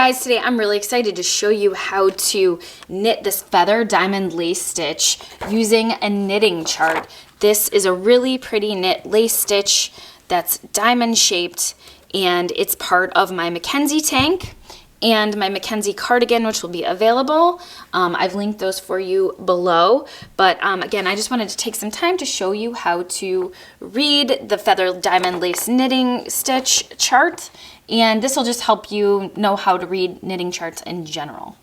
guys, today I'm really excited to show you how to knit this feather diamond lace stitch using a knitting chart. This is a really pretty knit lace stitch that's diamond shaped, and it's part of my Mackenzie tank and my Mackenzie cardigan, which will be available. I've linked those for you below. But again, I just wanted to take some time to show you how to read the feather diamond lace knitting stitch chart. And this will just help you know how to read knitting charts in general.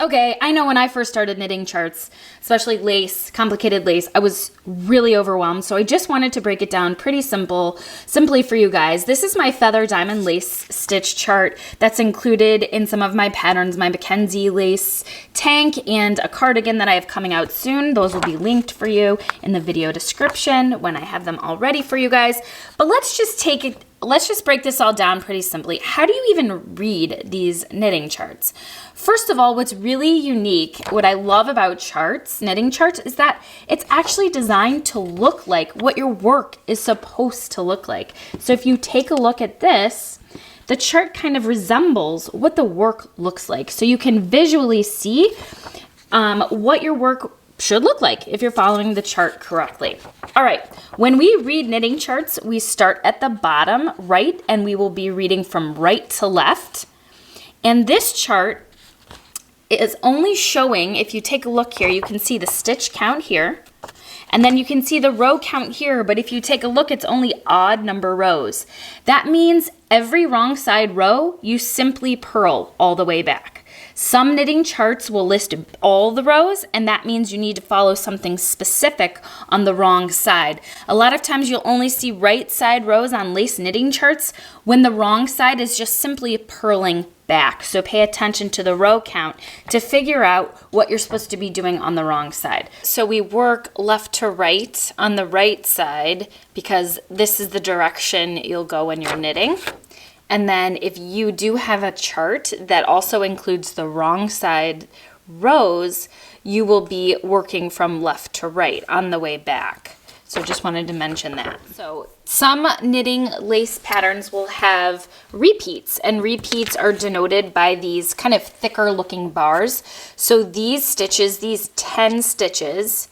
Okay, I know when I first started knitting charts, especially lace, complicated lace, I was really overwhelmed. So I just wanted to break it down pretty simply for you guys. This is my feather diamond lace stitch chart that's included in some of my patterns, my Mackenzie lace tank and a cardigan that I have coming out soon. Those will be linked for you in the video description when I have them all ready for you guys. But let's just break this all down pretty simply. How do you even read these knitting charts? First of all, what's really unique, what I love about charts, knitting charts, is that it's actually designed to look like what your work is supposed to look like. So if you take a look at this, the chart kind of resembles what the work looks like. So you can visually see what your work should look like if you're following the chart correctly. All right, when we read knitting charts, we start at the bottom right, and we will be reading from right to left. And this chart is only showing, if you take a look here, you can see the stitch count here, and then you can see the row count here, but if you take a look, it's only odd number rows. That means every wrong side row, you simply purl all the way back. Some knitting charts will list all the rows, and that means you need to follow something specific on the wrong side. A lot of times you'll only see right side rows on lace knitting charts when the wrong side is just simply purling back. So pay attention to the row count to figure out what you're supposed to be doing on the wrong side. So we work left to right on the right side because this is the direction you'll go when you're knitting. And then if you do have a chart that also includes the wrong side rows, you will be working from left to right on the way back. So just wanted to mention that. So some knitting lace patterns will have repeats, and repeats are denoted by these kind of thicker looking bars. So these stitches, these 10 stitches,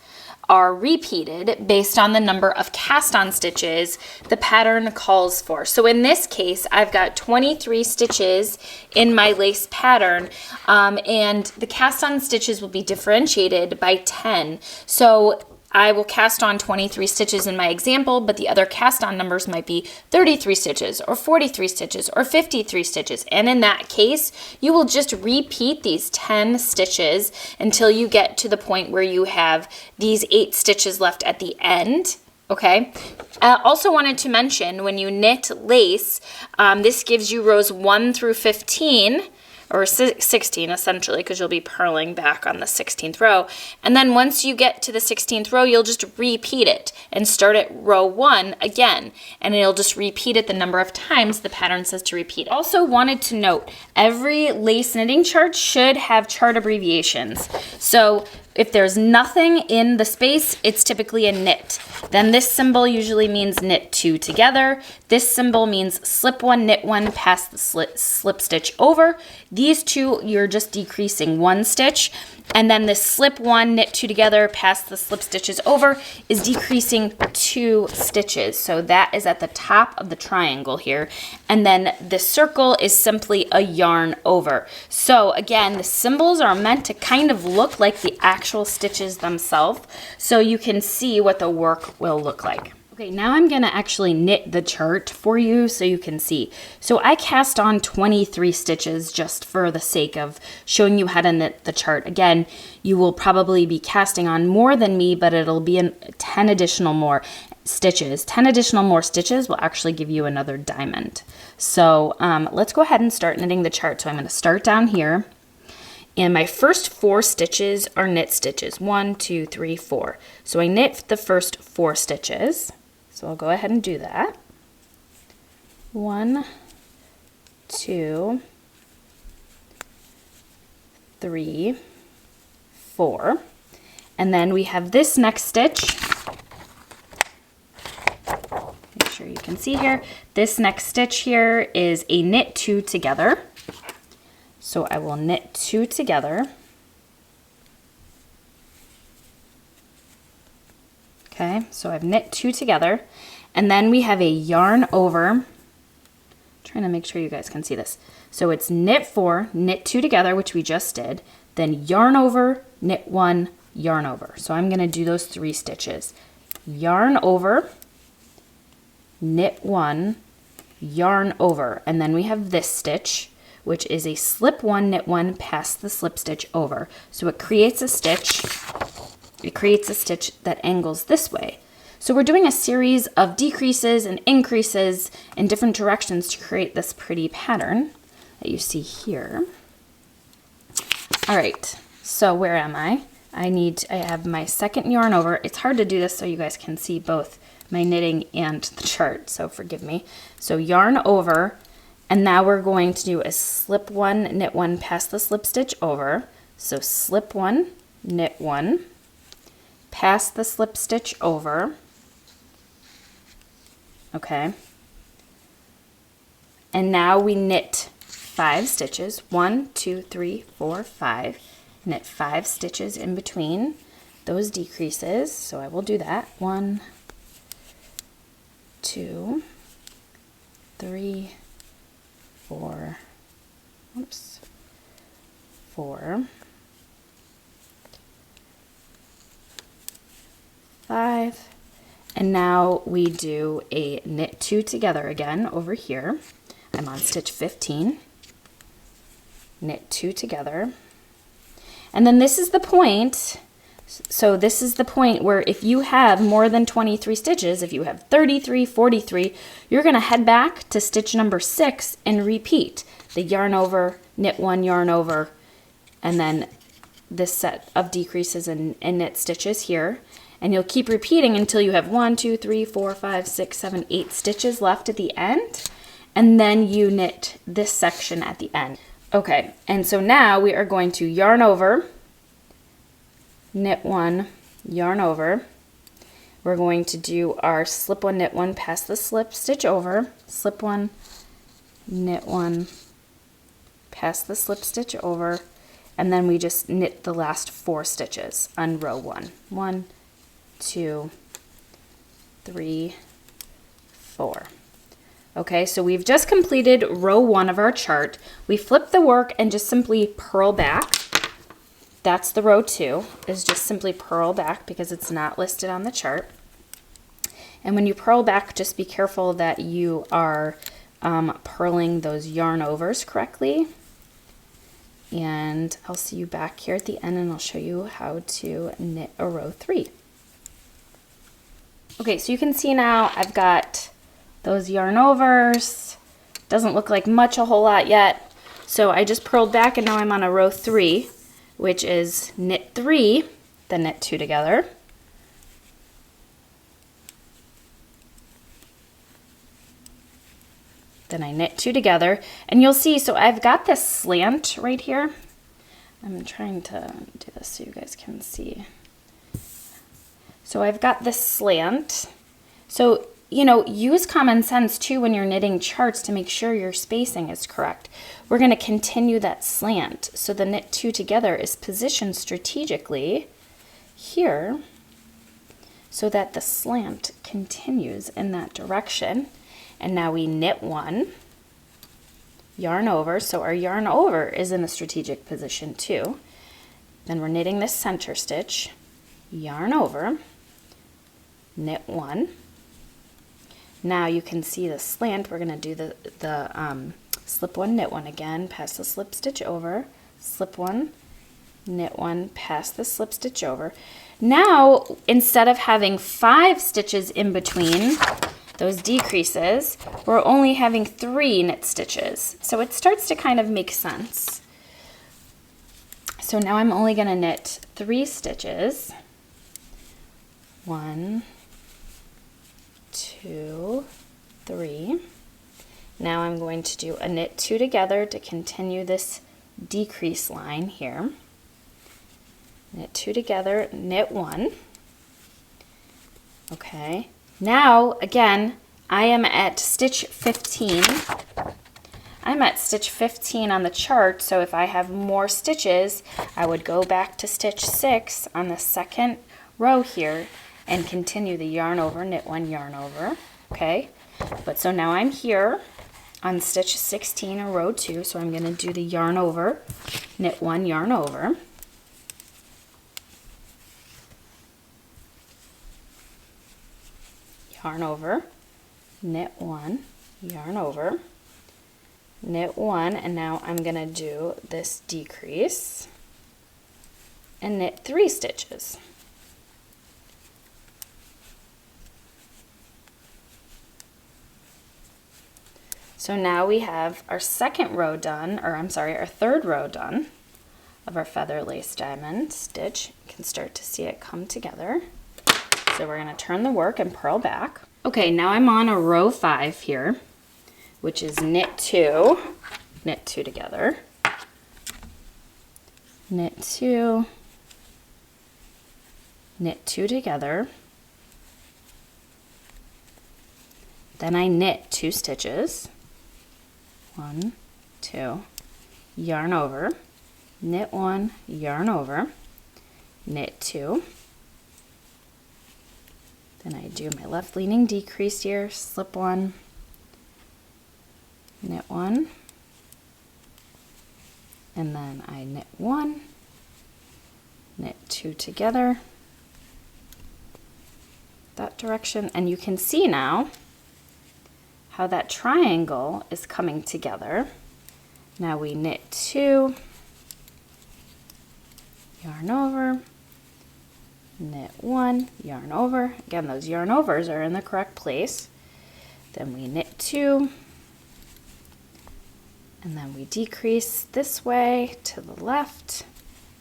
are repeated based on the number of cast on stitches the pattern calls for. So in this case, I've got 23 stitches in my lace pattern, and the cast on stitches will be differentiated by 10. So I will cast on 23 stitches in my example, but the other cast on numbers might be 33 stitches or 43 stitches or 53 stitches. And in that case, you will just repeat these 10 stitches until you get to the point where you have these 8 stitches left at the end. Okay. I also wanted to mention when you knit lace, this gives you rows 1 through 15. Or 16 essentially, because you'll be purling back on the 16th row. And then once you get to the 16th row, you'll just repeat it and start at row 1 again. And it'll just repeat it the number of times the pattern says to repeat. Also wanted to note, every lace knitting chart should have chart abbreviations. So if there's nothing in the space, it's typically a knit. Then this symbol usually means knit 2 together. This symbol means slip 1, knit 1, pass the slip stitch over. These two, you're just decreasing 1 stitch. And then this slip 1, knit 2 together, pass the slip stitches over is decreasing 2 stitches. So that is at the top of the triangle here. And then the circle is simply a yarn over. So again, the symbols are meant to kind of look like the actual stitches themselves, so you can see what the work will look like. Okay, now I'm gonna actually knit the chart for you so you can see. So I cast on 23 stitches just for the sake of showing you how to knit the chart. Again, you will probably be casting on more than me, but it'll be 10 additional more stitches. 10 additional more stitches will actually give you another diamond. So let's go ahead and start knitting the chart. So I'm gonna start down here. And my first 4 stitches are knit stitches. 1, 2, 3, 4. So I knit the first 4 stitches. So I'll go ahead and do that. 1, 2, 3, 4. And then we have this next stitch. Make sure you can see here. This next stitch here is a knit 2 together. So I will knit 2 together. Okay, so I've knit 2 together, and then we have a yarn over. I'm trying to make sure you guys can see this. So it's knit 4, knit 2 together, which we just did, then yarn over, knit 1, yarn over. So I'm going to do those 3 stitches. Yarn over, knit 1, yarn over, and then we have this stitch, which is a slip 1, knit 1, pass the slip stitch over. So it creates a stitch. It creates a stitch that angles this way. So we're doing a series of decreases and increases in different directions to create this pretty pattern that you see here. All right, so where am I? I have my second yarn over. It's hard to do this so you guys can see both my knitting and the chart, so forgive me. So yarn over, and now we're going to do a slip 1, knit 1, pass the slip stitch over. So slip 1, knit 1, pass the slip stitch over. Okay. And now we knit 5 stitches. 1, 2, 3, 4, 5. Knit 5 stitches in between those decreases. So I will do that. 1, 2, 3, 4. Oops. 4. 5, and now we do a knit 2 together again over here. I'm on stitch 15, knit 2 together, and then this is the point. So this is the point where if you have more than 23 stitches, if you have 33, 43, you're going to head back to stitch number 6 and repeat the yarn over, knit 1, yarn over, and then this set of decreases and knit stitches here. And you'll keep repeating until you have 1, 2, 3, 4, 5, 6, 7, 8 stitches left at the end. And then you knit this section at the end. Okay, and so now we are going to yarn over, knit 1, yarn over. We're going to do our slip 1, knit 1, pass the slip stitch over, slip 1, knit 1, pass the slip stitch over, and then we just knit the last 4 stitches on row 1. 1, 2, 3, 4. Okay, so we've just completed row 1 of our chart. We flip the work and just simply purl back. That's the row 2, is just simply purl back because it's not listed on the chart. And when you purl back, just be careful that you are purling those yarn overs correctly. And I'll see you back here at the end and I'll show you how to knit a row 3. Okay, so you can see now I've got those yarn overs. Doesn't look like much a whole lot yet. So I just purled back and now I'm on a row 3, which is knit 3, then knit 2 together. Then I knit 2 together, and you'll see, so I've got this slant right here. I'm trying to do this so you guys can see. So I've got this slant. So, you know, use common sense too when you're knitting charts to make sure your spacing is correct. We're going to continue that slant. So the knit 2 together is positioned strategically here so that the slant continues in that direction. And now we knit 1, yarn over. So our yarn over is in a strategic position too. Then we're knitting this center stitch, yarn over, knit 1. Now you can see the slant. We're going to do the slip 1, knit 1 again, pass the slip stitch over, slip 1, knit 1, pass the slip stitch over. Now, instead of having 5 stitches in between those decreases, we're only having 3 knit stitches. So it starts to kind of make sense. So now I'm only going to knit 3 stitches. 1, 2, 3. Now I'm going to do a knit 2 together to continue this decrease line here. Knit 2 together, knit 1. Okay. Now, again, I am at stitch 15. I'm at stitch 15 on the chart, so if I have more stitches, I would go back to stitch 6 on the second row here and continue the yarn over, knit 1, yarn over, okay? But so now I'm here on stitch 16 in row 2, so I'm going to do the yarn over, knit 1, yarn over. Yarn over, knit 1, yarn over, knit 1, and now I'm going to do this decrease and knit 3 stitches. So now we have our second row done, or I'm sorry, our third row done of our feather lace diamond stitch. You can start to see it come together. So we're going to turn the work and purl back. Okay, now I'm on a row 5 here, which is knit 2 together, knit 2, knit 2 together, then I knit 2 stitches, 1, 2, yarn over, knit 1, yarn over, knit 2, then I do my left leaning decrease here, slip 1, knit 1, and then I knit 1, knit 2 together, that direction, and you can see now how that triangle is coming together. Now we knit 2, yarn over, knit 1, yarn over. Again, those yarn overs are in the correct place. Then we knit 2, and then we decrease this way to the left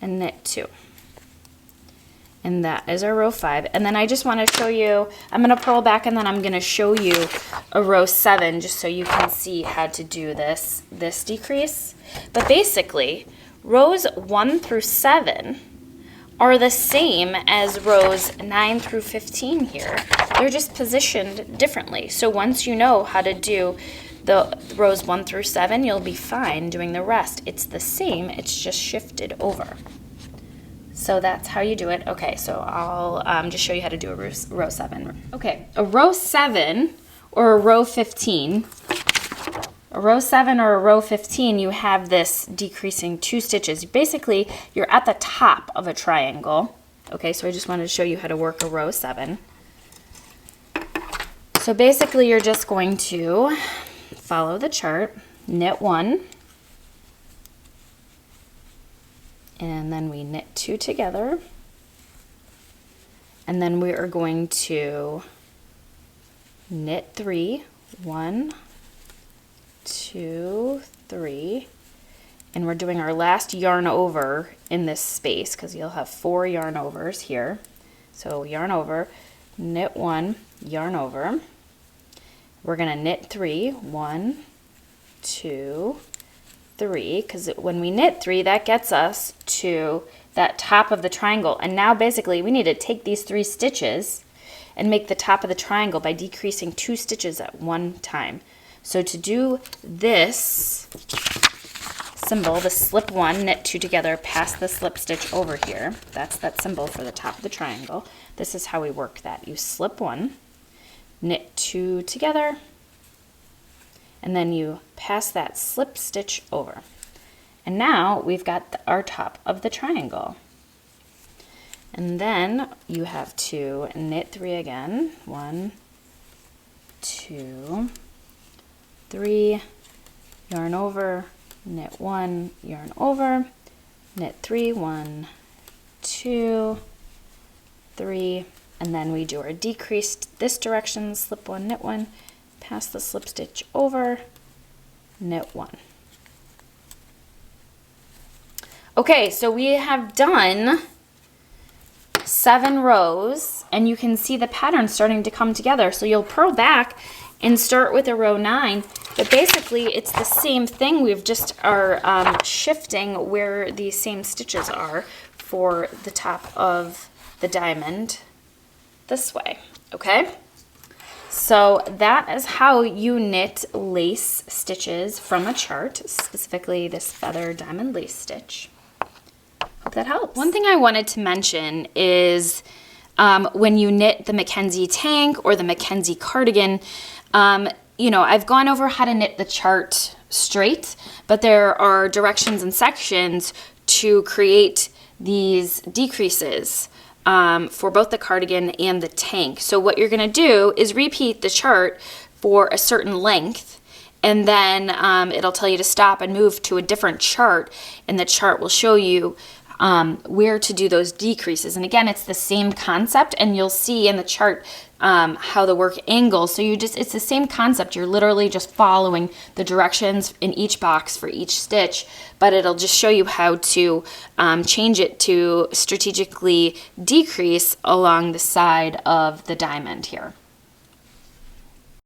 and knit 2. And that is our row 5. And then I just want to show you, I'm going to purl back and then I'm going to show you a row 7 just so you can see how to do this decrease. But basically, rows 1 through 7 are the same as rows 9 through 15 here. They're just positioned differently. So once you know how to do the rows 1 through 7, you'll be fine doing the rest. It's the same, it's just shifted over. So that's how you do it. Okay, so I'll just show you how to do a row 7. Okay, a row 7 or a row 15. A row 7 or a row 15, you have this decreasing 2 stitches. Basically, you're at the top of a triangle. Okay, so I just wanted to show you how to work a row 7. So basically, you're just going to follow the chart, knit 1, and then we knit 2 together, and then we are going to knit 3, 1, 2, 3, and we're doing our last yarn over in this space because you'll have 4 yarn overs here. So yarn over, knit 1, yarn over. We're going to knit 3, 1, 2, 3, because when we knit 3, that gets us to that top of the triangle. And now basically we need to take these 3 stitches and make the top of the triangle by decreasing 2 stitches at one time. So to do this symbol, the slip 1, knit 2 together, pass the slip stitch over here. That's that symbol for the top of the triangle. This is how we work that. You slip 1, knit 2 together, and then you pass that slip stitch over. And now we've got our top of the triangle. And then you have to knit 3 again. 1, 2, 3, yarn over, knit 1, yarn over, knit 3, 1, 2, 3, and then we do our decreased this direction, slip 1, knit 1, pass the slip stitch over, knit 1. Okay, so we have done 7 rows, and you can see the pattern starting to come together. So you'll purl back and start with a row 9, but basically it's the same thing. We've just are shifting where these same stitches are for the top of the diamond this way, okay? So that is how you knit lace stitches from a chart, specifically this feather diamond lace stitch. Hope that helps. One thing I wanted to mention is when you knit the Mackenzie tank or the Mackenzie cardigan, you know, I've gone over how to knit the chart straight, but there are directions and sections to create these decreases for both the cardigan and the tank. So what you're going to do is repeat the chart for a certain length, and then it'll tell you to stop and move to a different chart, and the chart will show you where to do those decreases. And again, it's the same concept, and you'll see in the chart how the work angles. So it's the same concept. You're literally just following the directions in each box for each stitch, but it'll just show you how to change it to strategically decrease along the side of the diamond here.